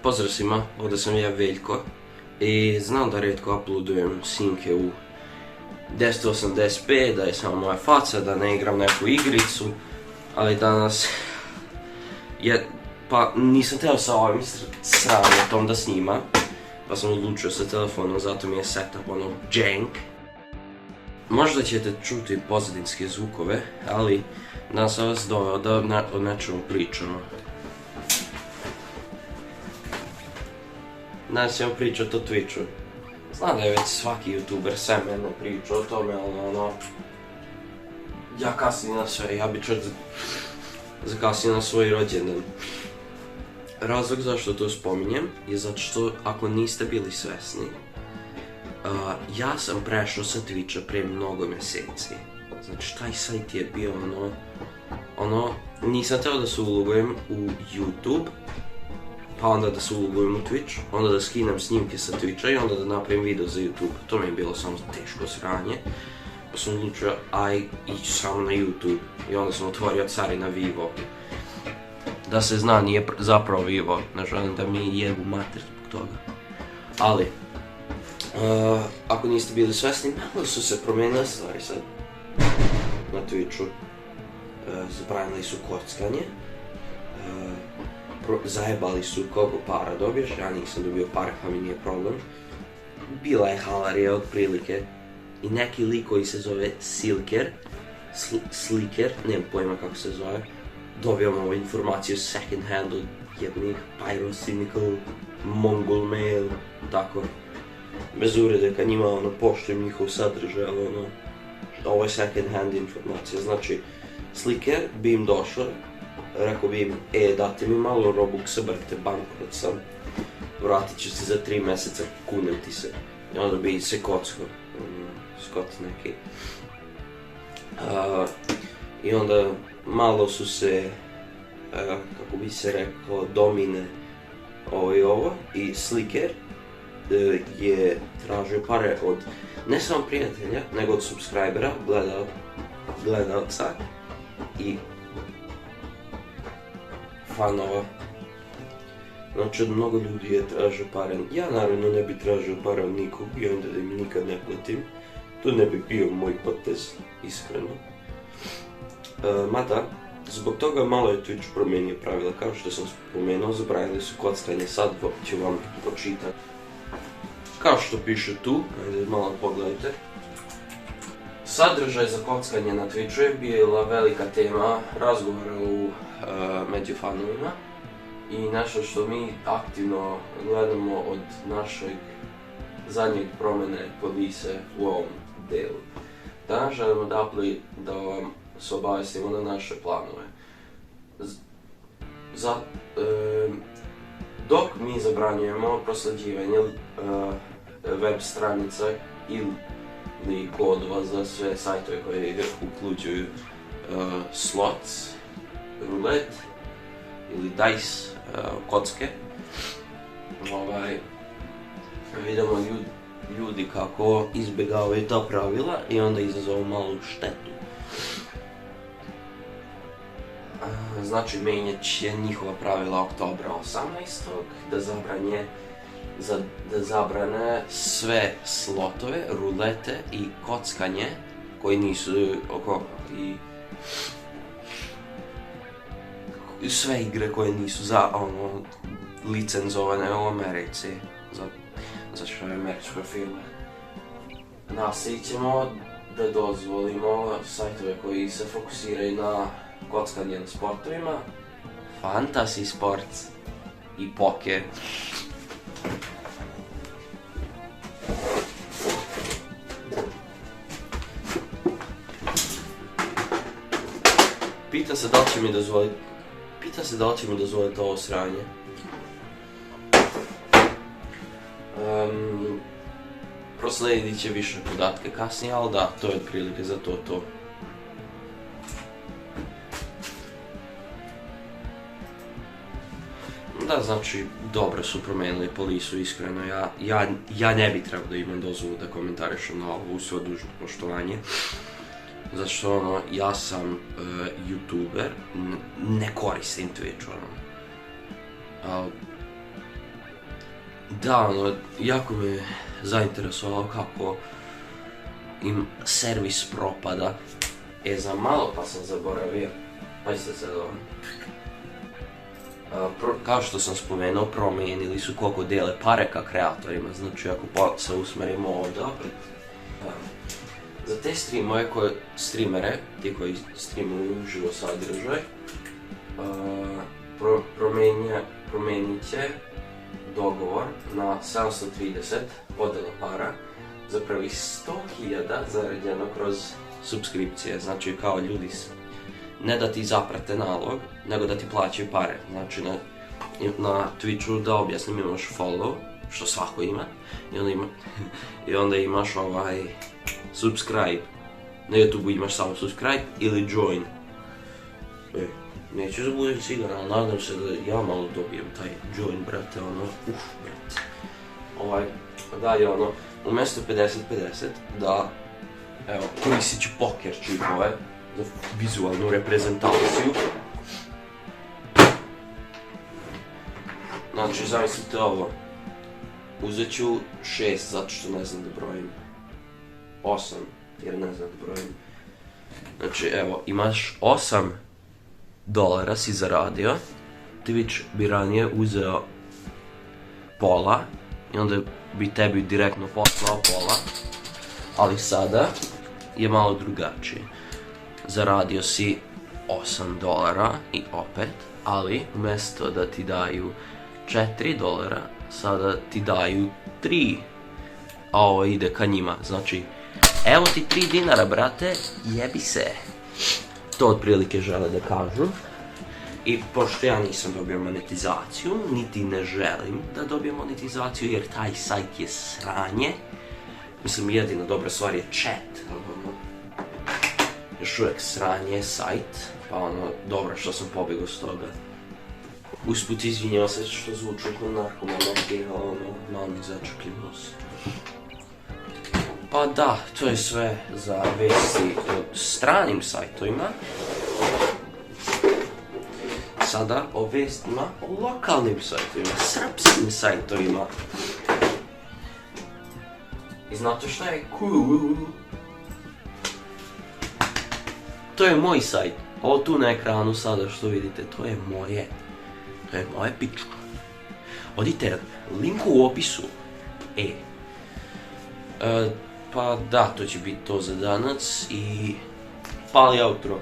Pozdrav svima, ovdje sam ja Veljko i znam da rijetko uploadujem snimke u 1080p, da je samo moja faca, da ne igram neku igricu, ali danas pa nisam teo sa ovim sramotom da snimam, pa sam odlučio sa telefonom, zato mi je setup ono jank. Možda ćete čuti pozadinske zvukove, ali danas sam vas doveo da o nečemu pričamo. Danas ćemo pričati o Twitchu. Znam da je već svaki youtuber sve mene pričao o tome, ali ja kasnim na sve, ja bi čak zakasnio na svoj rođendan. Razlog zašto to spominjem je zato što, ako niste bili svesni, ja sam prešao sa Twitcha prije mnogo mjeseci. Znači, taj sajt je bio nisam teo da se ulogujem u YouTube, pa onda da se ulogujem u Twitch, onda da skinem snimke sa Twitcha i onda da napravim video za YouTube. To mi je bilo samo teško sranje, pa sam odlučio ići samo na YouTube i onda sam otvorio Carina Vivo. Da se zna, nije zapravo Vivo, ne želim da mi jebu mater zbog toga. Ali, ako niste bili svesni, malo su se promijenile stvari sad na Twitchu. Zabranili su kockanje, zajebali su koliko para dobiješ, ja nisam dobio pare pa mi nije problem. Bila je halarija otprilike i neki lik koji se zove Sliker, nemam pojma kako se zove, dobijamo ovu informaciju second hand od jebnih Pyrocynical, Mongol Mail, tako. Bez uredeka, njima poštujem njihov sadržaj, ali ovo je second hand informacija. Znači, Sliker bi im došao, rekao bi im, date mi malo Robuxa, brate, bankrot sam, vratit ću se za 3 mjeseca, kunem ti se. I onda bi se kockao, skot neki. I onda malo su se, kako bi se rekao, domine ovo i Sliker je tražio pare od ne samo prijatelja, nego od subscribera, gledalca i fanova. Znači, od mnogo ljudi je tražio pare. Ja naravno ne bi tražio pare od nikog i onda da im nikad ne platim. To ne bi bio moj potez, iskreno. Mada, zbog toga malo je Twitch promijenio pravila. Kao što sam spomenuo, zabranili su kockanje, sad ću vam pročitati. Kao što piše tu, ajde malo pogledajte. Sadržaj za kockanje na Twitchu je bila velika tema razgovora među fanovima i nešto što mi aktivno gledamo od našeg zadnjeg promjene polise u ovom delu. Danas želimo da vam se obavestimo na naše planove. Dok mi zabranjujemo prosleđivanje web stranica ili kodova za sve sajtove koje uključuju slots, rulet ili dice, kocke, vidimo ljudi kako izbjegavaju ta pravila i onda izazovu malu štetu. Znači, mijenjat će njihova pravila oktobra 18. da zabrane sve slotove, rulete i kockanje koji nisu i sve igre koje nisu licenzovane u Americi, zato što je američka firma. Nastavit ćemo da dozvolimo sajtove koji se fokusiraju na kockanje na sportovima, fantasy sports i poker. Pita se da li će mi dozvoliti ovo sranje. Prosledit će više podatke kasnije, ali da, to je otprilike za to. Da, znači, dobro su promijenili polisu, iskreno. Ja ne bi trebao da imam dozvolu da komentarišem na ovo, uz svo dužno poštovanje. Zato što ja sam youtuber, ne koristim Twitch, Da, ono, jako me zainteresovalo kako im servis propada. Za malo pa sam zaboravio. Pazite sad ovo. Kao što sam spomenuo, promijenili su koliko dele pare ka kreatorima. Znači, ako se usmerimo ovdje opet. Za te streamere, ti koji streamuju uživo sadržaj, promijenit će dogovor na 730 podjela para za prvih 100.000 zarađeno kroz subskripcije. Znači, kao ljudi, ne da ti zaprate nalog, nego da ti plaćaju pare. Znači, na Twitchu, da objasnim, imaš follow, što svako ima, i onda imaš subscribe. Na YouTube imaš samo subscribe ili join. Neću da budem siguran, ali nadam se da ja malo dobijem taj join, brate, brate. Dalje, umjesto 50-50, da, evo, koristit ću poker čipove za vizualnu reprezentaciju. Znači, zamislite ovo. Uzet ću 6, zato što ne znam da brojim. 8, jer ne znam da brojim. Znači, evo, imaš $8 si zaradio. Twitch bi ranije uzeo pola i onda bi tebi direktno poslao pola. Ali sada je malo drugačije. Zaradio si $8 i opet, ali umjesto da ti daju $4, sada ti daju 3, a ovo ide ka njima. Znači, evo ti $3, brate, jebi se. To otprilike žele da kažu. I pošto ja nisam dobio monetizaciju, niti ne želim da dobijem monetizaciju, jer taj sajt je sranje. Mislim, jedina dobra stvar je chat. Još uvijek sranje sajt, pa dobro što sam pobjegao s toga. Usput izvinjava se što zvuču kao narkoman, malo mi začupljiv nos. Pa da, to je sve za vesti o stranim sajtovima. Sada o vestima o lokalnim sajtovima, srpskim sajtovima. I znate šta je cool? To je moj sajt. Ovo tu na ekranu sada što vidite, to je moje. To je moje pičko. Odite, link u opisu. Pa da, to će biti to za danas i pali outro.